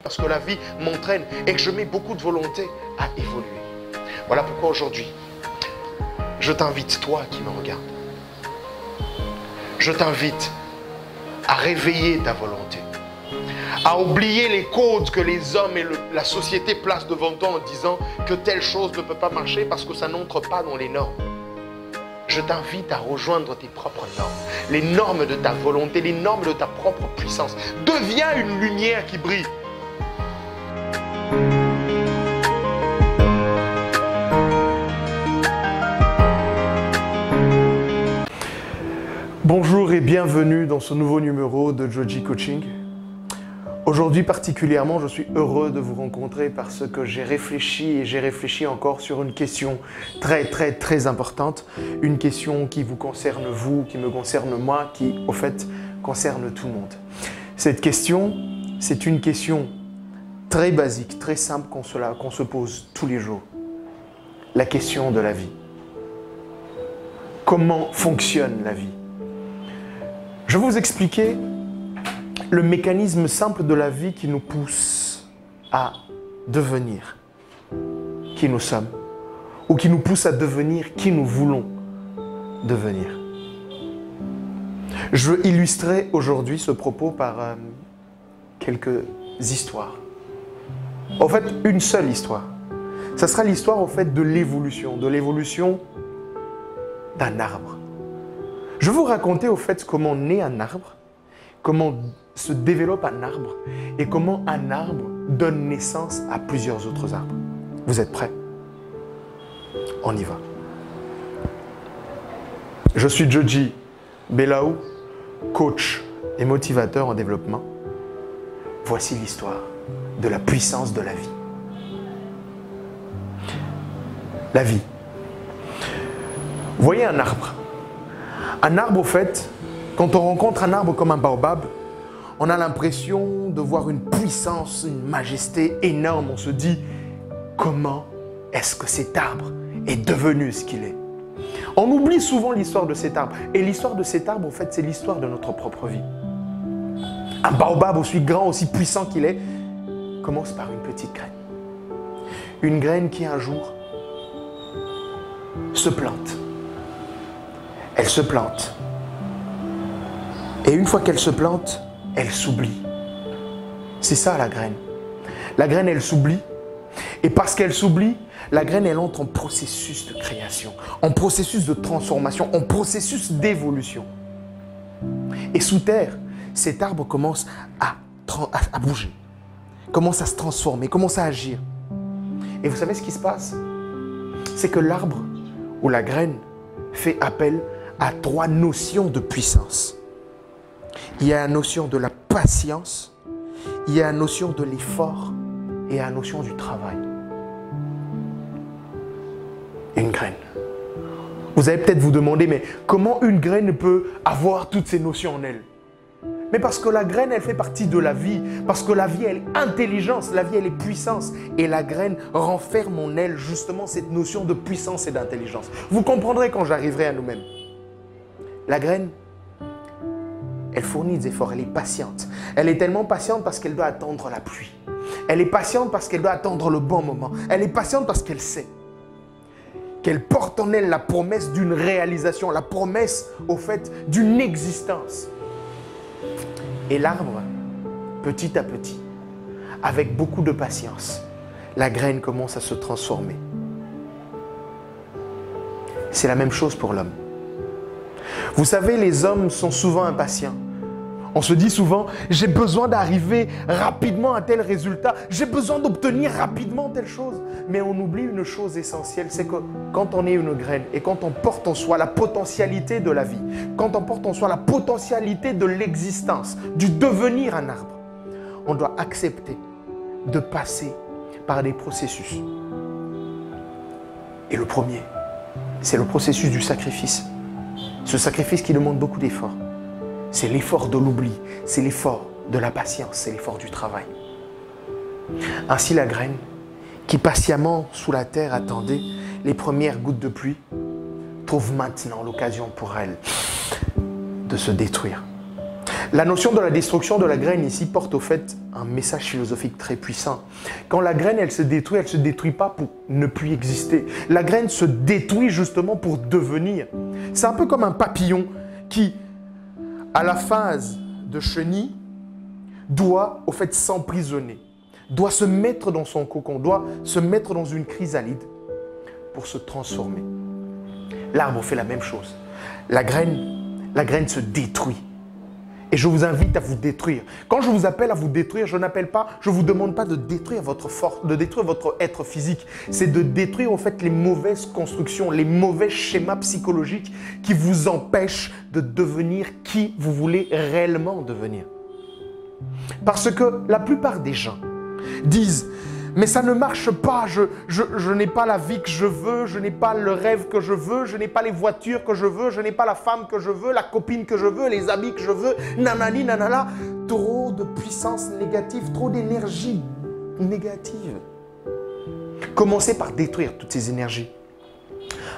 parce que la vie m'entraîne et que je mets beaucoup de volonté à évoluer. Voilà pourquoi aujourd'hui, je t'invite, toi qui me regardes, je t'invite à réveiller ta volonté, à oublier les codes que les hommes et la société placent devant toi en disant que telle chose ne peut pas marcher parce que ça n'entre pas dans les normes. Je t'invite à rejoindre tes propres normes, les normes de ta volonté, les normes de ta propre puissance. Deviens une lumière qui brille. Bonjour et bienvenue dans ce nouveau numéro de Joji Coaching. Aujourd'hui particulièrement, je suis heureux de vous rencontrer parce que j'ai réfléchi encore sur une question très importante. Une question qui vous concerne vous, qui me concerne moi, qui au fait concerne tout le monde. Cette question, c'est une question très basique, très simple qu'on se pose tous les jours. La question de la vie. Comment fonctionne la vie? Je vais vous expliquer le mécanisme simple de la vie qui nous pousse à devenir qui nous sommes ou qui nous pousse à devenir qui nous voulons devenir. Je veux illustrer aujourd'hui ce propos par quelques histoires. En fait, une seule histoire. Ça sera l'histoire au fait de l'évolution d'un arbre. Je vais vous raconter au fait comment naît un arbre, comment se développe un arbre et comment un arbre donne naissance à plusieurs autres arbres. Vous êtes prêts? On y va. Je suis Joji Belaou, coach et motivateur en développement. Voici l'histoire de la puissance de la vie. La vie. Voyez un arbre. Un arbre, au fait, quand on rencontre un arbre comme un baobab, on a l'impression de voir une puissance, une majesté énorme. On se dit, comment est-ce que cet arbre est devenu ce qu'il est? On oublie souvent l'histoire de cet arbre. Et l'histoire de cet arbre, en fait, c'est l'histoire de notre propre vie. Un baobab aussi grand, aussi puissant qu'il est, commence par une petite graine. Une graine qui un jour se plante. Elle se plante. Et une fois qu'elle se plante, elle s'oublie. C'est ça la graine. La graine, elle s'oublie. Et parce qu'elle s'oublie, la graine, elle entre en processus de création, en processus de transformation, en processus d'évolution. Et sous terre, cet arbre commence à bouger, commence à se transformer, commence à agir. Et vous savez ce qui se passe? C'est que l'arbre ou la graine fait appel à trois notions de puissance. Il y a la notion de la patience, il y a la notion de l'effort et il y a la notion du travail. Une graine. Vous allez peut-être vous demander, mais comment une graine peut avoir toutes ces notions en elle? Mais parce que la graine, elle fait partie de la vie. Parce que la vie, elle est intelligence, la vie, elle est puissance. Et la graine renferme en elle justement cette notion de puissance et d'intelligence. Vous comprendrez quand j'arriverai à nous-mêmes. La graine, elle fournit des efforts, elle est patiente. Elle est tellement patiente parce qu'elle doit attendre la pluie. Elle est patiente parce qu'elle doit attendre le bon moment. Elle est patiente parce qu'elle sait qu'elle porte en elle la promesse d'une réalisation, la promesse au fait d'une existence. Et l'arbre, petit à petit, avec beaucoup de patience, la graine commence à se transformer. C'est la même chose pour l'homme. Vous savez, les hommes sont souvent impatients. On se dit souvent, j'ai besoin d'arriver rapidement à tel résultat, j'ai besoin d'obtenir rapidement telle chose. Mais on oublie une chose essentielle, c'est que quand on est une graine et quand on porte en soi la potentialité de la vie, quand on porte en soi la potentialité de l'existence, du devenir un arbre, on doit accepter de passer par des processus. Et le premier, c'est le processus du sacrifice. Ce sacrifice qui demande beaucoup d'efforts. C'est l'effort de l'oubli, c'est l'effort de la patience, c'est l'effort du travail. Ainsi la graine, qui patiemment sous la terre attendait les premières gouttes de pluie, trouve maintenant l'occasion pour elle de se détruire. La notion de la destruction de la graine ici porte au fait un message philosophique très puissant. Quand la graine, elle se détruit pas pour ne plus exister. La graine se détruit justement pour devenir. C'est un peu comme un papillon qui, à la phase de chenille, doit au fait s'emprisonner, doit se mettre dans son cocon, doit se mettre dans une chrysalide pour se transformer. L'arbre fait la même chose. La graine se détruit. Et je vous invite à vous détruire. Quand je vous appelle à vous détruire, je ne vous demande pas de détruire votre force, de détruire votre être physique. C'est de détruire en fait les mauvaises constructions, les mauvais schémas psychologiques qui vous empêchent de devenir qui vous voulez réellement devenir. Parce que la plupart des gens disent « mais ça ne marche pas, je n'ai pas la vie que je veux, je n'ai pas le rêve que je veux, je n'ai pas les voitures que je veux, je n'ai pas la femme que je veux, la copine que je veux, les habits que je veux, nanani, nanana ». Trop de puissance négative, trop d'énergie négative. Commencez par détruire toutes ces énergies.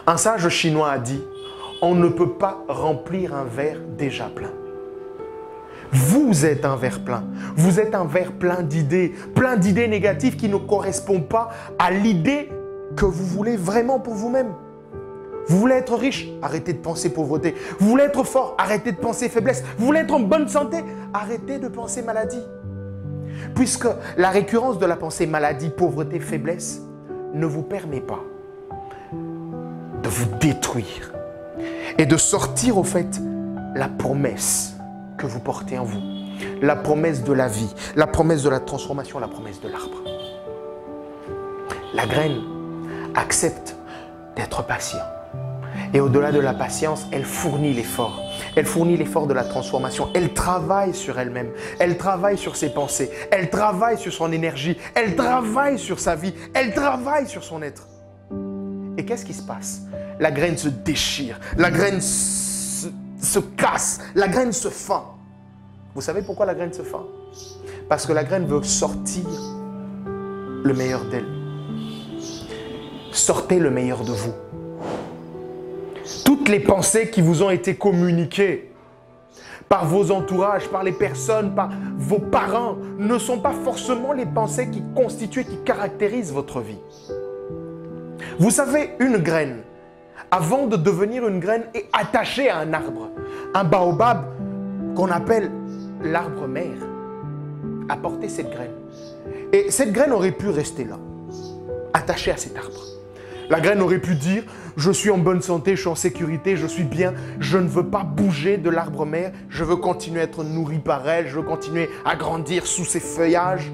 Un sage chinois a dit « on ne peut pas remplir un verre déjà plein ». Vous êtes un verre plein. Vous êtes un verre plein d'idées négatives qui ne correspondent pas à l'idée que vous voulez vraiment pour vous-même. Vous voulez être riche, arrêtez de penser pauvreté. Vous voulez être fort, arrêtez de penser faiblesse. Vous voulez être en bonne santé, arrêtez de penser maladie. Puisque la récurrence de la pensée maladie, pauvreté, faiblesse ne vous permet pas de vous détruire et de sortir au fait la promesse que vous portez en vous, la promesse de la vie, la promesse de la transformation, la promesse de l'arbre. La graine accepte d'être patient. Et au-delà de la patience, elle fournit l'effort. Elle fournit l'effort de la transformation. Elle travaille sur elle-même. Elle travaille sur ses pensées. Elle travaille sur son énergie. Elle travaille sur sa vie. Elle travaille sur son être. Et qu'est-ce qui se passe? La graine se déchire. La graine se casse, la graine se fend. Vous savez pourquoi la graine se fend? Parce que la graine veut sortir le meilleur d'elle. Sortez le meilleur de vous. Toutes les pensées qui vous ont été communiquées par vos entourages, par les personnes, par vos parents, ne sont pas forcément les pensées qui constituent, qui caractérisent votre vie. Vous savez, une graine, avant de devenir une graine, est attachée à un arbre. Un baobab qu'on appelle l'arbre mère a porté cette graine. Et cette graine aurait pu rester là, attachée à cet arbre. La graine aurait pu dire « je suis en bonne santé, je suis en sécurité, je suis bien, je ne veux pas bouger de l'arbre mère, je veux continuer à être nourri par elle, je veux continuer à grandir sous ses feuillages. »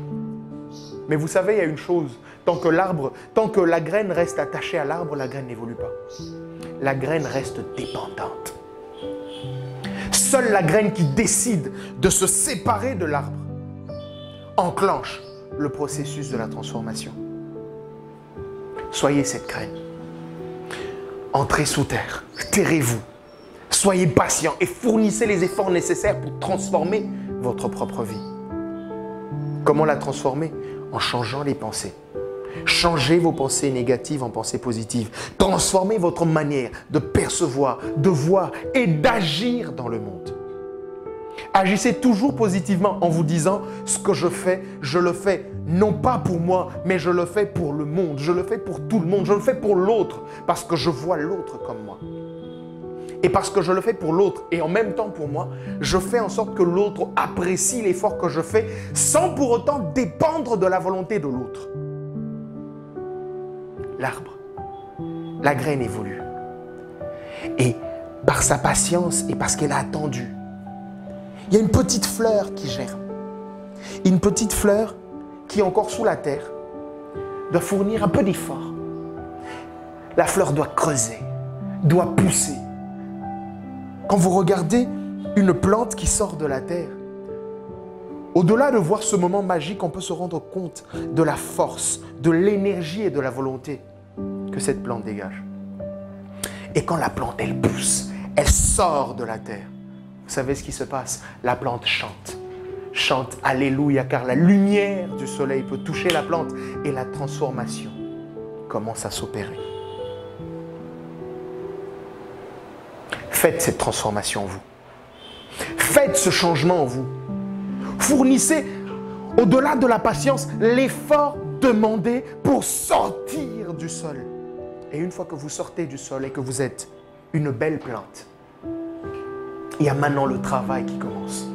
Mais vous savez, il y a une chose, tant que la graine reste attachée à l'arbre, la graine n'évolue pas. La graine reste dépendante. Seule la graine qui décide de se séparer de l'arbre enclenche le processus de la transformation. Soyez cette graine. Entrez sous terre, tairez-vous, soyez patient et fournissez les efforts nécessaires pour transformer votre propre vie. Comment la transformer? En changeant les pensées. Changez vos pensées négatives en pensées positives. Transformez votre manière de percevoir, de voir et d'agir dans le monde. Agissez toujours positivement en vous disant « ce que je le fais non pas pour moi, mais je le fais pour le monde. Je le fais pour tout le monde. Je le fais pour l'autre parce que je vois l'autre comme moi. Et parce que je le fais pour l'autre et en même temps pour moi, je fais en sorte que l'autre apprécie l'effort que je fais sans pour autant dépendre de la volonté de l'autre. » L'arbre, la graine évolue. Et par sa patience et parce qu'elle a attendu, il y a une petite fleur qui germe. Une petite fleur qui est encore sous la terre doit fournir un peu d'effort. La fleur doit creuser, doit pousser. Quand vous regardez une plante qui sort de la terre, au-delà de voir ce moment magique, on peut se rendre compte de la force, de l'énergie et de la volonté que cette plante dégage. Et quand la plante, elle pousse, elle sort de la terre, vous savez ce qui se passe? La plante chante. Chante Alléluia, car la lumière du soleil peut toucher la plante et la transformation commence à s'opérer. Faites cette transformation en vous. Faites ce changement en vous. Fournissez, au-delà de la patience, l'effort demandé pour sortir du sol. Et une fois que vous sortez du sol et que vous êtes une belle plante, il y a maintenant le travail qui commence.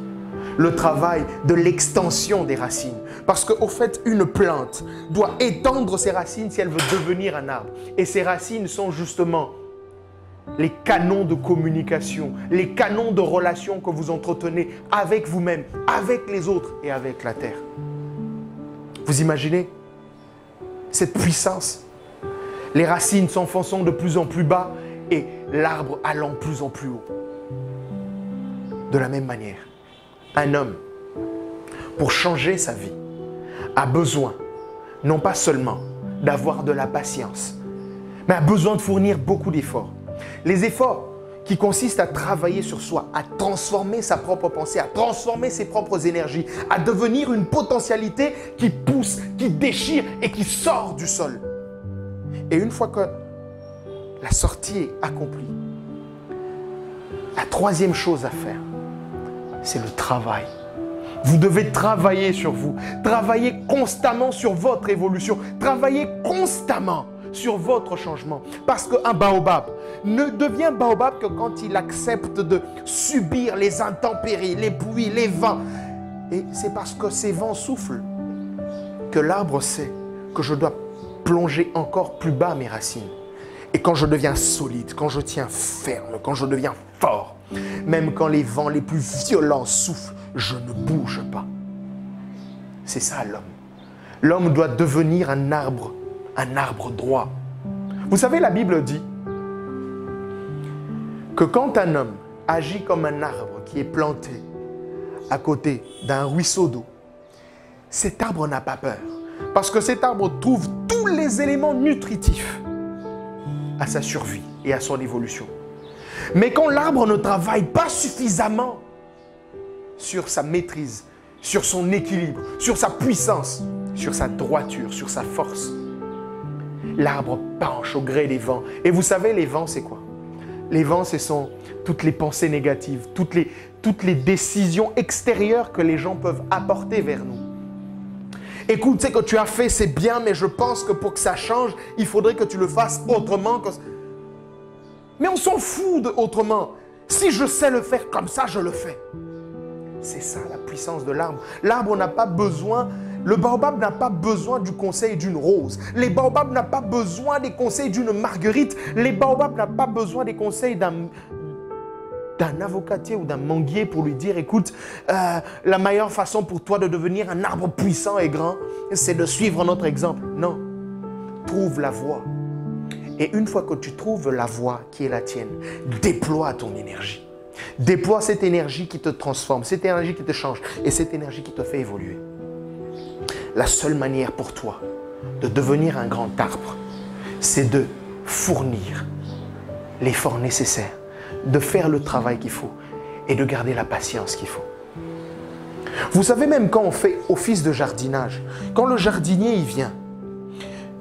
Le travail de l'extension des racines. Parce qu'au fait, une plante doit étendre ses racines si elle veut devenir un arbre. Et ces racines sont justement les canons de communication, les canons de relation que vous entretenez avec vous-même, avec les autres et avec la terre. Vous imaginez cette puissance? Les racines s'enfonçant de plus en plus bas et l'arbre allant de plus en plus haut. De la même manière, un homme, pour changer sa vie, a besoin non pas seulement d'avoir de la patience, mais a besoin de fournir beaucoup d'efforts. Les efforts qui consistent à travailler sur soi, à transformer sa propre pensée, à transformer ses propres énergies, à devenir une potentialité qui pousse, qui déchire et qui sort du sol. Et une fois que la sortie est accomplie, la troisième chose à faire, c'est le travail. Vous devez travailler sur vous, travailler constamment sur votre évolution, travailler constamment sur votre changement. Parce qu'un baobab ne devient baobab que quand il accepte de subir les intempéries, les pluies, les vents. Et c'est parce que ces vents soufflent que l'arbre sait que je dois plonger encore plus bas mes racines. Et quand je deviens solide, quand je tiens ferme, quand je deviens fort, même quand les vents les plus violents soufflent, je ne bouge pas. C'est ça l'homme. L'homme doit devenir un arbre droit. Vous savez, la Bible dit que quand un homme agit comme un arbre qui est planté à côté d'un ruisseau d'eau, cet arbre n'a pas peur. Parce que cet arbre trouve tous les éléments nutritifs à sa survie et à son évolution. Mais quand l'arbre ne travaille pas suffisamment sur sa maîtrise, sur son équilibre, sur sa puissance, sur sa droiture, sur sa force, l'arbre penche au gré des vents. Et vous savez, les vents, c'est quoi? Les vents, ce sont toutes les pensées négatives, toutes les décisions extérieures que les gens peuvent apporter vers nous. Écoute, ce que tu as fait, c'est bien, mais je pense que pour que ça change, il faudrait que tu le fasses autrement. Mais on s'en fout de autrement. Si je sais le faire comme ça, je le fais. C'est ça la puissance de l'arbre. L'arbre n'a pas besoin, le baobab n'a pas besoin du conseil d'une rose. Les baobabs n'ont pas besoin des conseils d'une marguerite. Les baobabs n'ont pas besoin des conseils d'un avocatier ou d'un manguier pour lui dire, écoute, la meilleure façon pour toi de devenir un arbre puissant et grand, c'est de suivre notre exemple. Non, trouve la voie. Et une fois que tu trouves la voie qui est la tienne, déploie ton énergie. Déploie cette énergie qui te transforme, cette énergie qui te change et cette énergie qui te fait évoluer. La seule manière pour toi de devenir un grand arbre, c'est de fournir l'effort nécessaire, de faire le travail qu'il faut et de garder la patience qu'il faut. Vous savez, même quand on fait office de jardinage, quand le jardinier y vient,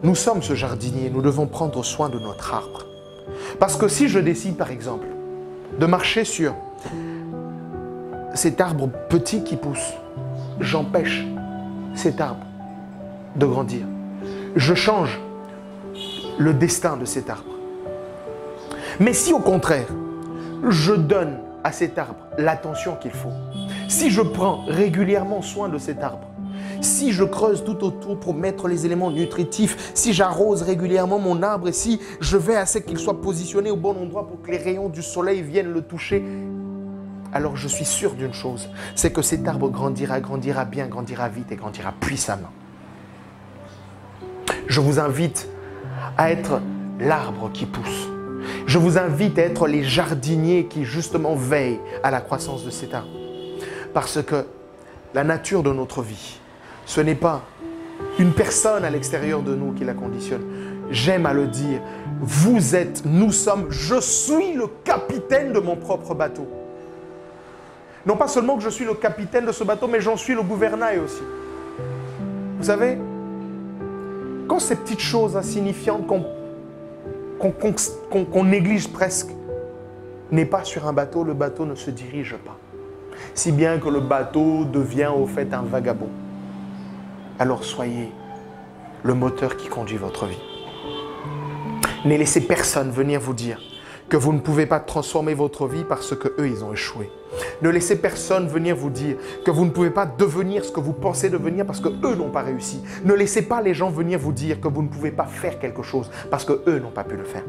nous sommes ce jardinier, nous devons prendre soin de notre arbre. Parce que si je décide par exemple de marcher sur cet arbre petit qui pousse, j'empêche cet arbre de grandir. Je change le destin de cet arbre. Mais si au contraire, je donne à cet arbre l'attention qu'il faut, si je prends régulièrement soin de cet arbre, si je creuse tout autour pour mettre les éléments nutritifs, si j'arrose régulièrement mon arbre et si je vais à ce qu'il soit positionné au bon endroit pour que les rayons du soleil viennent le toucher, alors je suis sûr d'une chose, c'est que cet arbre grandira bien, grandira vite et grandira puissamment. Je vous invite à être l'arbre qui pousse. Je vous invite à être les jardiniers qui justement veillent à la croissance de cet arbre. Parce que la nature de notre vie, ce n'est pas une personne à l'extérieur de nous qui la conditionne. J'aime à le dire, vous êtes, nous sommes, je suis le capitaine de mon propre bateau. Non pas seulement que je suis le capitaine de ce bateau, mais j'en suis le gouvernail aussi. Vous savez, quand ces petites choses insignifiantes qu'on néglige presque n'est pas sur un bateau, le bateau ne se dirige pas. si bien que le bateau devient au fait un vagabond. Alors soyez le moteur qui conduit votre vie. Ne laissez personne venir vous dire que vous ne pouvez pas transformer votre vie parce que eux ils ont échoué. Ne laissez personne venir vous dire que vous ne pouvez pas devenir ce que vous pensez devenir parce que eux n'ont pas réussi. Ne laissez pas les gens venir vous dire que vous ne pouvez pas faire quelque chose parce que eux n'ont pas pu le faire.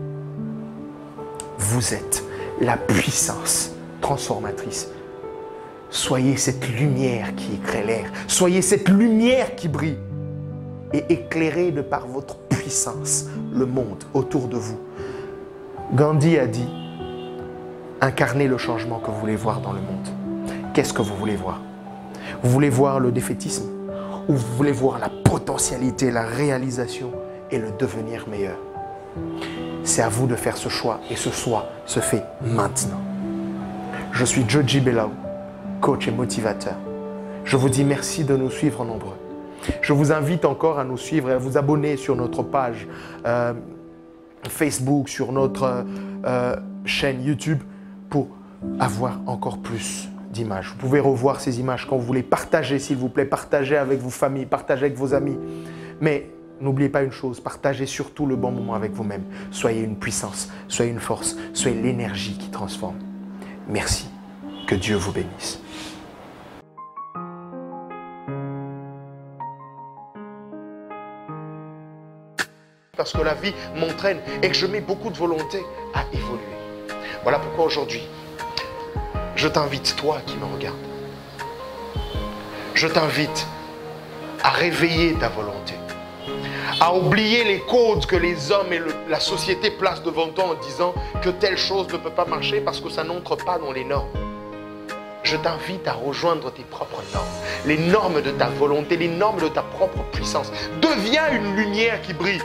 Vous êtes la puissance transformatrice. Soyez cette lumière qui éclaire, soyez cette lumière qui brille et éclairez de par votre puissance le monde autour de vous. Gandhi a dit, incarnez le changement que vous voulez voir dans le monde. Qu'est-ce que vous voulez voir? Vous voulez voir le défaitisme ou vous voulez voir la potentialité, la réalisation et le devenir meilleur? C'est à vous de faire ce choix et ce choix se fait maintenant. Je suis Joji Belao, coach et motivateur. Je vous dis merci de nous suivre nombreux. Je vous invite encore à nous suivre et à vous abonner sur notre page Facebook, sur notre chaîne YouTube pour avoir encore plus d'images. Vous pouvez revoir ces images quand vous voulez. Partagez s'il vous plaît, partagez avec vos familles, partagez avec vos amis. Mais n'oubliez pas une chose, partagez surtout le bon moment avec vous-même. Soyez une puissance, soyez une force, soyez l'énergie qui transforme. Merci, que Dieu vous bénisse. Parce que la vie m'entraîne et que je mets beaucoup de volonté à évoluer. Voilà pourquoi aujourd'hui, je t'invite, toi qui me regardes, je t'invite à réveiller ta volonté, à oublier les codes que les hommes et la société placent devant toi en disant que telle chose ne peut pas marcher parce que ça n'entre pas dans les normes. Je t'invite à rejoindre tes propres normes, les normes de ta volonté, les normes de ta propre puissance. Deviens une lumière qui brille.